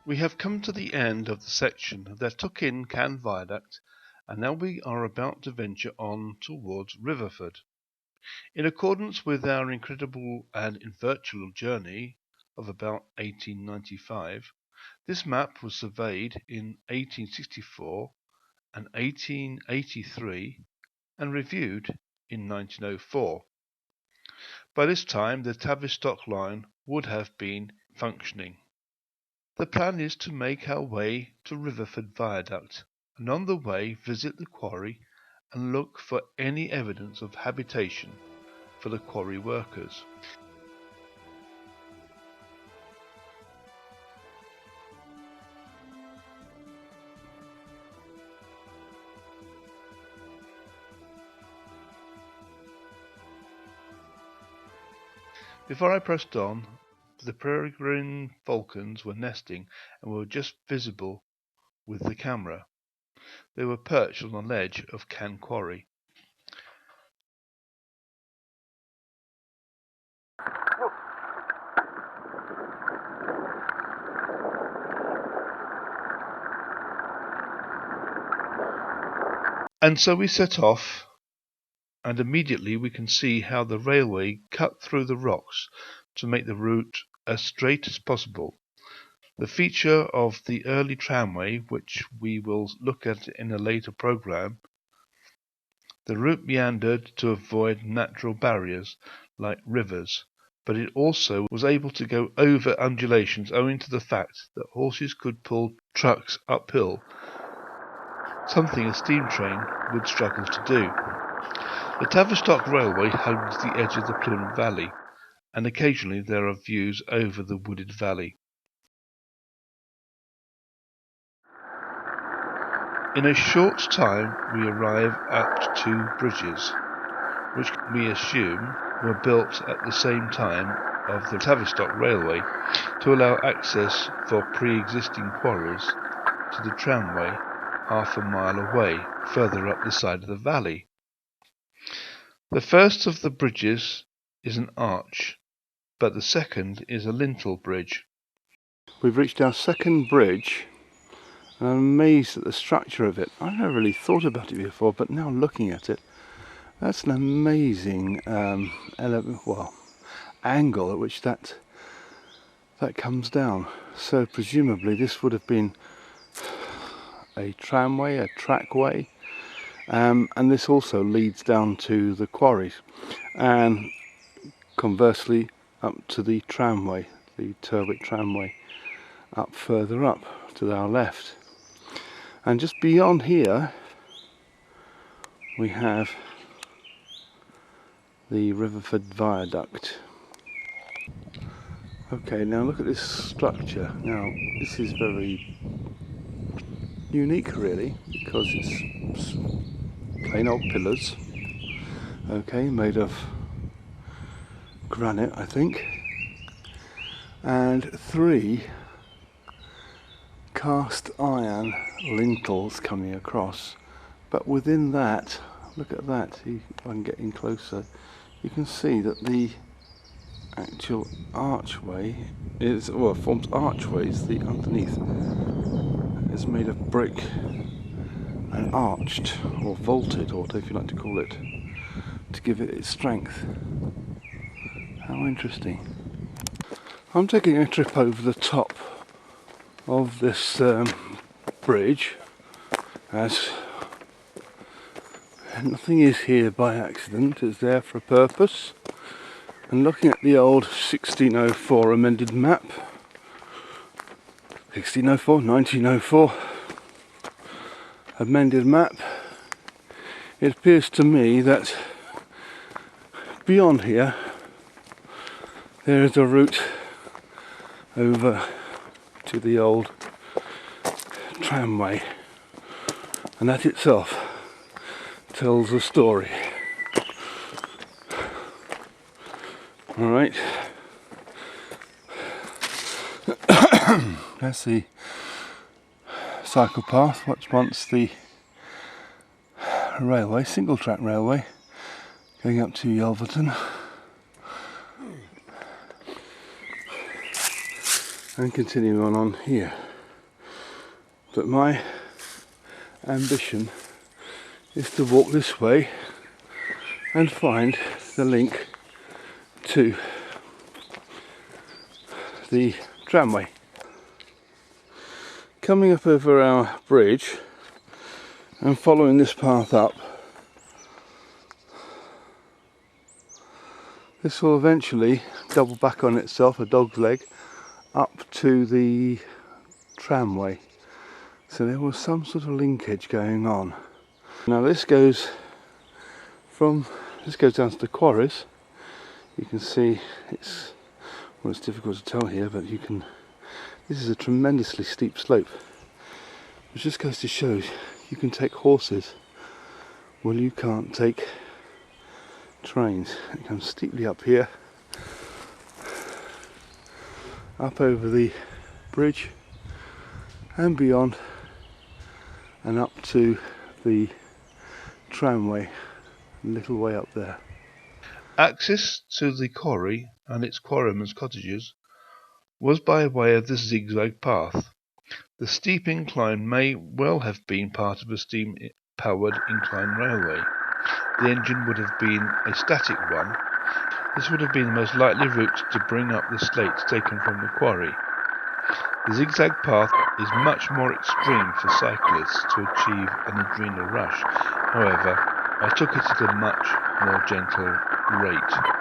We have come to the end of the section that took in Cannes Viaduct, and now we are about to venture on towards Riverford. In accordance with our incredible and virtual journey of about 1895, this map was surveyed in 1864 and 1883 and reviewed in 1904. By this time the Tavistock line would have been functioning. The plan is to make our way to Riverford Viaduct, and on the way visit the quarry and look for any evidence of habitation for the quarry workers. Before I pressed on, the peregrine falcons were nesting and were just visible with the camera. They were perched on the ledge of Cannes Quarry. And so we set off, and immediately we can see how the railway cut through the rocks to make the route as straight as possible. The feature of the early tramway, which we will look at in a later programme, the route meandered to avoid natural barriers like rivers, but it also was able to go over undulations owing to the fact that horses could pull trucks uphill, something a steam train would struggle to do. The Tavistock Railway hugs the edge of the Plymouth Valley, and occasionally there are views over the wooded valley. In a short time we arrive at two bridges, which we assume were built at the same time of the Tavistock Railway to allow access for pre-existing quarries to the tramway half a mile away, further up the side of the valley. The first of the bridges is an arch, but the second is a lintel bridge. We've reached our second bridge, and I'm amazed at the structure of it. I've never really thought about it before, but now looking at it, that's an amazing angle at which that comes down. So presumably this would have been a tramway, a trackway, and this also leads down to the quarries, and conversely up to the tramway, the Turwick tramway, up further up to our left. And just beyond here we have the Riverford Viaduct. Okay, now look at this structure. Now this is very unique really, because it's plain old pillars, okay, made of granite I think, and three cast iron lintels coming across, but within that, look at that, if I can get in closer, you can see that the actual archway is, well, forms archways. The underneath is made of brick and arched or vaulted, or whatever you like to call it, to give it its strength. How interesting. I'm taking a trip over the top of this bridge, as nothing is here by accident, it's there for a purpose. And looking at the old 1604 amended map, 1604, 1904 amended map, it appears to me that beyond here there is a route over to the old tramway, and that itself tells a story. Alright, that's the cycle path, which once the railway, single track railway, going up to Yelverton. And continuing on here. But my ambition is to walk this way and find the link to the tramway. Coming up over our bridge and following this path up, this will eventually double back on itself, a dog's leg, up to the tramway. So there was some sort of linkage going on. Now this goes down to the quarries. You can see it's difficult to tell here, but this is a tremendously steep slope, which just goes to show you can take horses, well, you can't take trains. It comes steeply up here, up over the bridge and beyond, and up to the tramway, a little way up there. Access to the quarry and its quarrymen's cottages was by way of this zigzag path. The steep incline may well have been part of a steam-powered incline railway. The engine would have been a static one. This would have been the most likely route to bring up the slates taken from the quarry. The zigzag path is much more extreme for cyclists to achieve an adrenal rush. However, I took it at a much more gentle rate.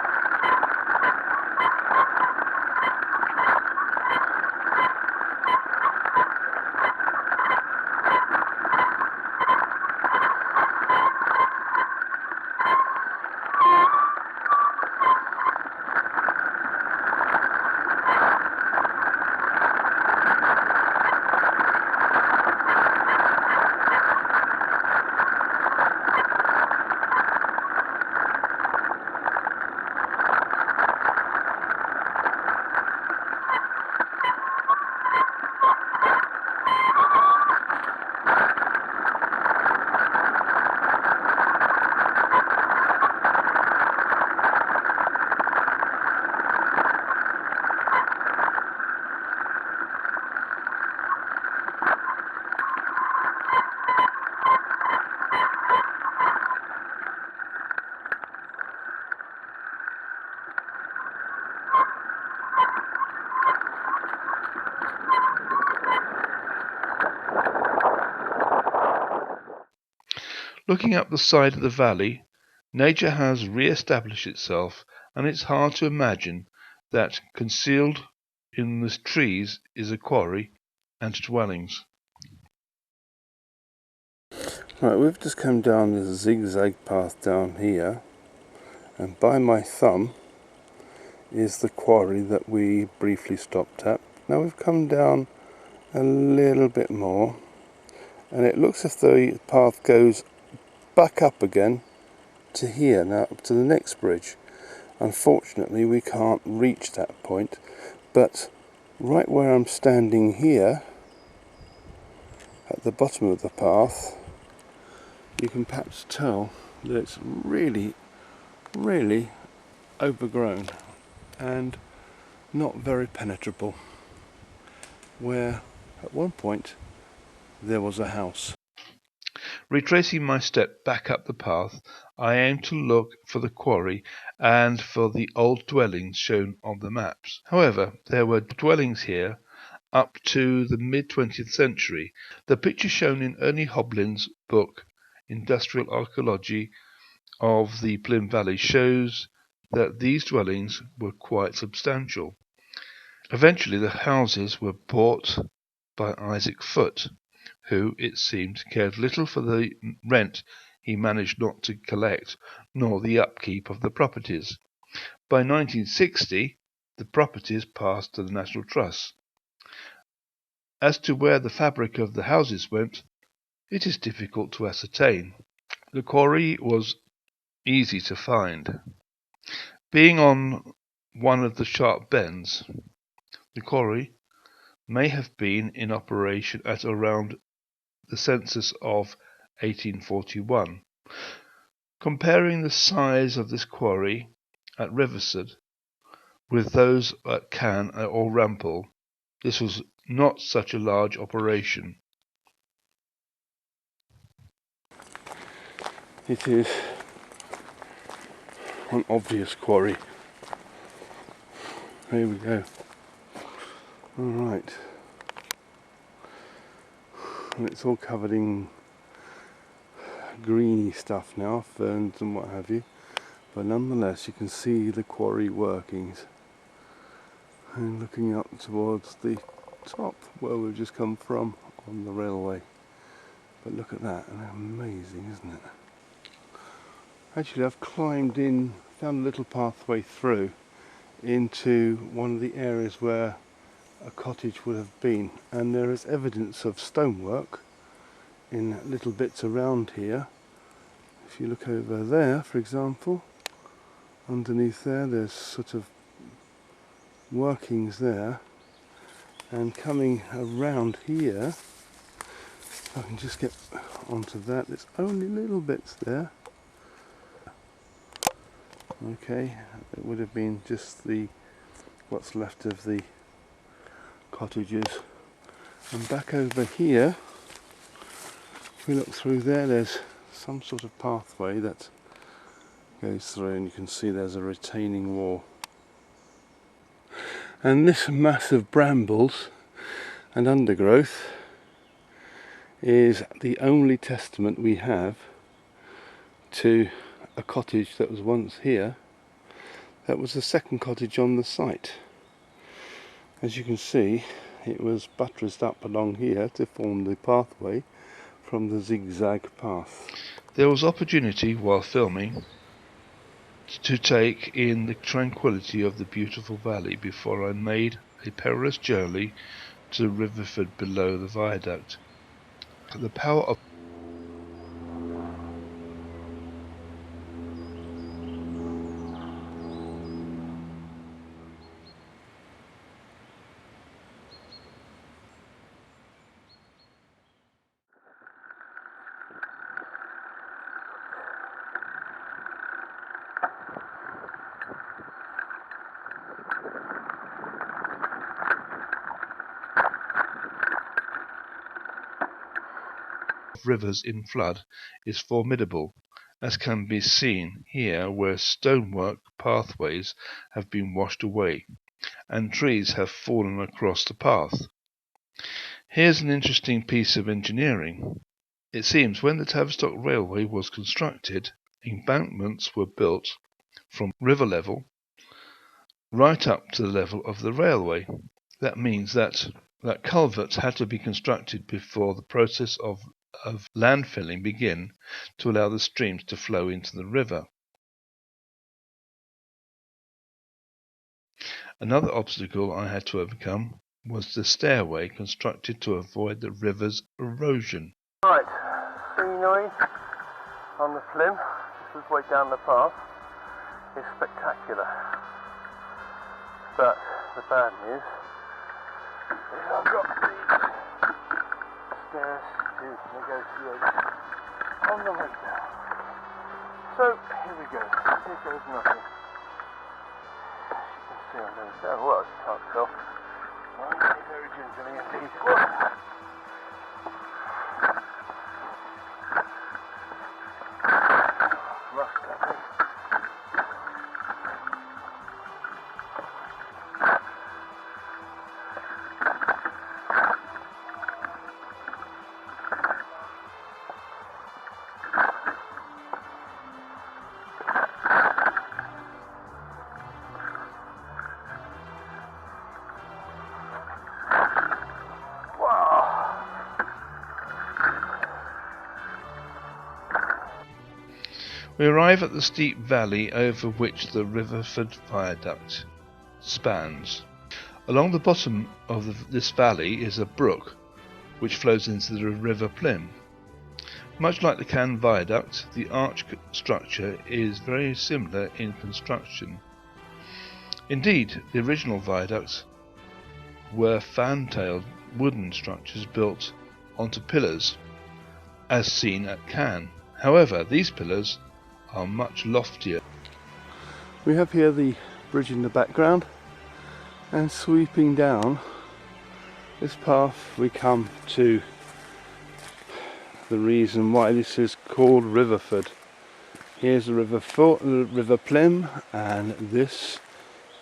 Looking up the side of the valley, nature has re-established itself, and it's hard to imagine that concealed in the trees is a quarry and dwellings. Right, we've just come down this zigzag path down here, and by my thumb is the quarry that we briefly stopped at. Now we've come down a little bit more, and it looks as though the path goes back up again to here, now up to the next bridge. Unfortunately we can't reach that point, but right where I'm standing here at the bottom of the path, you can perhaps tell that it's really overgrown and not very penetrable, where at one point there was a house. Retracing my step back up the path, I aimed to look for the quarry and for the old dwellings shown on the maps. However, there were dwellings here up to the mid-20th century. The picture shown in Ernie Hoblin's book, Industrial Archaeology of the Plym Valley, shows that these dwellings were quite substantial. Eventually the houses were bought by Isaac Foote, who, it seemed, cared little for the rent he managed not to collect, nor the upkeep of the properties. By 1960, the properties passed to the National Trust. As to where the fabric of the houses went, it is difficult to ascertain. The quarry was easy to find. Being on one of the sharp bends, the quarry may have been in operation at around the census of 1841. Comparing the size of this quarry at Riverford with those at Cannes or Rampal, this was not such a large operation. It is an obvious quarry. Here we go. Alright. And it's all covered in greeny stuff now, ferns and what have you. But nonetheless you can see the quarry workings. And looking up towards the top where we've just come from on the railway. But look at that, and amazing, isn't it? Actually, I've climbed in, found a little pathway through into one of the areas where a cottage would have been, and there is evidence of stonework in little bits around here. If you look over there, for example, underneath there, there's sort of workings there, and coming around here, if I can just get onto that, there's only little bits there. Okay, it would have been just the what's left of the cottages. And back over here, if we look through there, there's some sort of pathway that goes through, and you can see there's a retaining wall. And this mass of brambles and undergrowth is the only testament we have to a cottage that was once here. That was the second cottage on the site. As you can see, it was buttressed up along here to form the pathway from the zigzag path. There was opportunity while filming to take in the tranquility of the beautiful valley before I made a perilous journey to Riverford below the viaduct. The power of rivers in flood is formidable, as can be seen here where stonework pathways have been washed away and trees have fallen across the path. Here's an interesting piece of engineering. It seems when the Tavistock Railway was constructed, embankments were built from river level right up to the level of the railway. That means that culverts had to be constructed before the process of landfilling begin to allow the streams to flow into the river. Another obstacle I had to overcome was the stairway constructed to avoid the river's erosion. Right, scenery on the slim, this is way down the path, is spectacular. But the bad news is I've got these stairs to negotiate on the way down. So here we go, here goes nothing. As you can see I'm going down, well I can't tell. Very gingerly indeed. We arrive at the steep valley over which the Riverford viaduct spans. Along the bottom of this valley is a brook which flows into the River Plym. Much like the Cann Viaduct, the arch structure is very similar in construction. Indeed, the original viaducts were fan-tailed wooden structures built onto pillars, as seen at Cann. However, these pillars are much loftier. We have here the bridge in the background, and sweeping down this path we come to the reason why this is called Riverford. Here's the River Plym, and this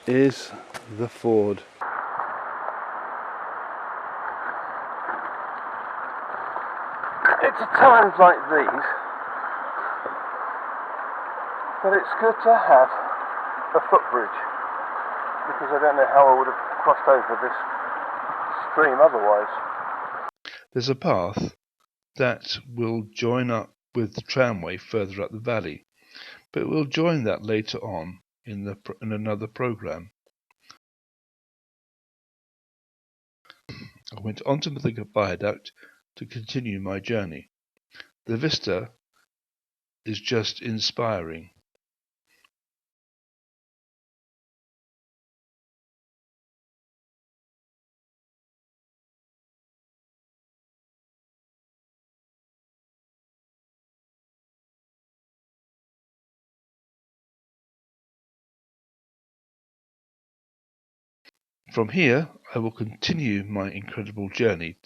is the ford. It's at times like these that it's good to have a footbridge, because I don't know how I would have crossed over this stream otherwise. There's a path that will join up with the tramway further up the valley, but we'll join that later on in another program. I went onto the viaduct to continue my journey. The vista is just inspiring. From here, I will continue my incredible journey